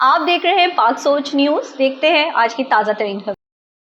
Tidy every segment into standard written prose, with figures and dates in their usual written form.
आप देख रहे हैं पाक सोच न्यूज। देखते हैं आज की ताजा तरीन खबर।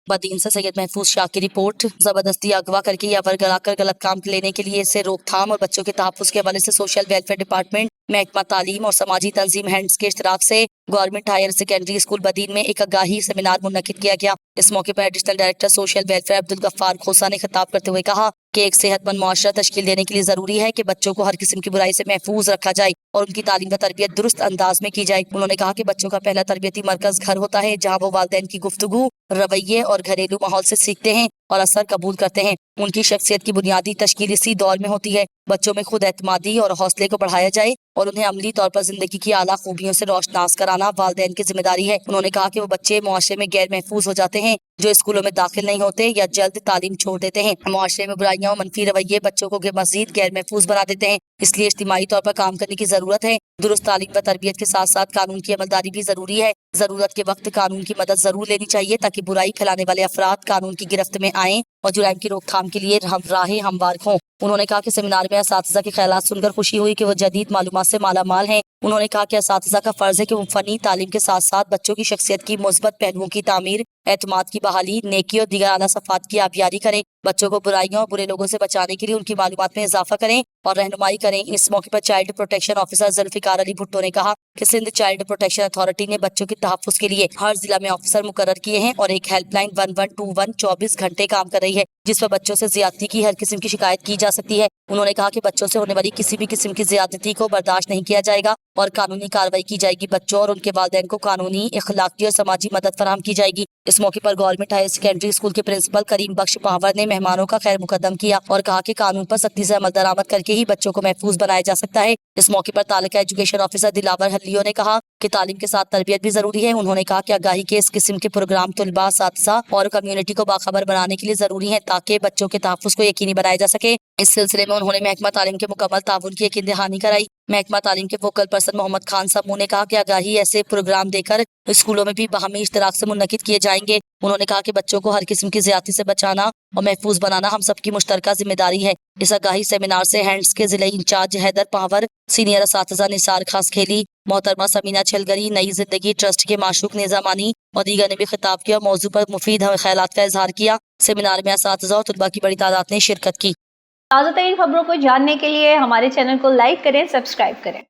बदीन से सैयद महफूज शाह की रिपोर्ट। जबरदस्ती अगवा करके या वर्गलाकर गलत काम लेने के लिए इससे रोकथाम और बच्चों के तहफ्फुज़ के हवाले से सोशल वेलफेयर डिपार्टमेंट, महकमा तालीम और समाजी तंजीम हैंड्स के इश्तराक से government higher secondary school Badin में एक आगाही सेमिनार मुनक्किद किया गया। इस मौके पर additional director social welfare Abdul Gaffar Khosa ने खिताब करते हुए कहा कि एक सेहतमंद मुआशरा तश्कील देने के लिए जरूरी है कि बच्चों को हर किस्म की बुराई से महफूज रखा जाए और उनकी तालीम व तरबियत दुरुस्त अंदाज में की जाए। उन्होंने कहा कि बच्चों का पहला तरबियती मरकज घर होता है, जहाँ वो वालिदैन की गुफ्तगू, रवैये और घरेलू माहौल से सीखते हैं और असर कबूल करते हैं। उनकी शख्सियत की बुनियादी तश्कील इसी दौर में होती है। बच्चों में खुद एतमादी और हौसले को बढ़ाया जाए और उन्हें अमली तौर पर जिंदगी की आला खूबियों से रोशनास कराना वालिदैन की जिम्मेदारी है। उन्होंने कहा कि वो बच्चे मुआशरे में गैर महफूज हो जाते हैं जो स्कूलों में दाखिल नहीं होते या जल्द तालीम छोड़ देते हैं। मुआशरे में बुराइयां और मनफी रवैये बच्चों को मजीद गैर महफूज बना देते हैं। इसलिए इज्तिमाई तौर पर काम करने की जरूरत है। दुरुस्त तालीम व तरबियत के साथ साथ कानून की अमलदारी भी जरूरी है। जरूरत के वक्त कानून की मदद जरूर लेनी चाहिए ताकि बुराई फैलाने वाले अफराद कानून की गिरफ्त में आएं और जुराइम की रोकथाम के लिए राहें हमवार हों। उन्होंने कहा कि सेमिनार में असातिज़ा के ख्यालात सुनकर खुशी हुई कि वो जदीद मालूमात से माला माल हैं। उन्होंने कहा कि असातिज़ा का फर्ज है कि वो फनी तालीम के साथ साथ बच्चों की शख्सियत की मुस्बत पहलुओं की तामीर, एतमाद की बहाली, नेकी और दीगर आला सफ़ात की आबियारी करें। बच्चों को बुराइयों और बुरे लोगों से बचाने के लिए उनकी मालूमात में इजाफा करें और रहनुमाई करें। इस मौके पर child protection officer Zulfiqar Ali Bhutto ने कहा कि सिंध चाइल्ड प्रोटेक्शन अथॉरिटी ने बच्चों के तहफ्फुज़ के लिए हर जिला में ऑफिसर मुकर्रर किए हैं और एक हेल्पलाइन 1121 24 घंटे काम कर रही है, जिस पर बच्चों से ज्यादती की हर किस्म की शिकायत की जा सकती है। उन्होंने कहा कि बच्चों से होने वाली किसी भी किस्म की ज्यादती को बर्दाश्त नहीं किया जाएगा और कानूनी कार्रवाई की जाएगी। बच्चों और उनके वालिदैन को कानूनी, इखलाकी और समाजी मदद फराहम की जाएगी। इस मौके पर गवर्नमेंट हायर सेकेंडरी स्कूल के प्रिंसिपल करीम बख्श पावर ने मेहमानों का खैर मुकदम किया और कहा कि कानून पर सख्ती से अमल दरामद करके ही बच्चों को महफूज बनाया जा सकता है। इस मौके पर तालुका एजुकेशन ऑफिसर दिलावर हल्लियो ने कहा कि तालीम के साथ तरबियत भी जरूरी है। उन्होंने कहा कि आगाही के इस किस्म के प्रोग्राम तुलबा, असातिज़ा और कम्युनिटी को बाखबर बनाने के लिए जरूरी है ताकि बच्चों के तहफ्फुज़ को यकीनी बनाया जा सके। इस सिलसिले में उन्होंने महकमा तालीम के मुकम्मल ताउन की यकीन दहानी कराई। महकमा तालीम के वोकल पर्सन मोहम्मद खान समूह ने कहा कि आगाही ऐसे प्रोग्राम देकर स्कूलों में भी बाहमी इश्तराक से मुनक्किद किए जाएंगे। उन्होंने कहा कि बच्चों को हर किस्म की ज्यादती से बचाना और महफूज बनाना हम सबकी मुश्तरका जिम्मेदारी है। इस आगाही सेमिनार से हैंड्स के जिले इंचार्ज हैदर पावर, सीनियर असातिज़ा निसार खास खेली, मोहतरमा समीना छलगरी, नई जिंदगी ट्रस्ट के माशूक निजामानी और दीगर ने भी खिताब किया। मौजू पर मुफीद ख्यालात का इजहार किया। सेमिनार में असातिज़ा और तुलबा की बड़ी तादाद ने शिरकत की। ताजा तरीन खबरों को जानने के लिए हमारे चैनल को लाइक करें, सब्सक्राइब करें।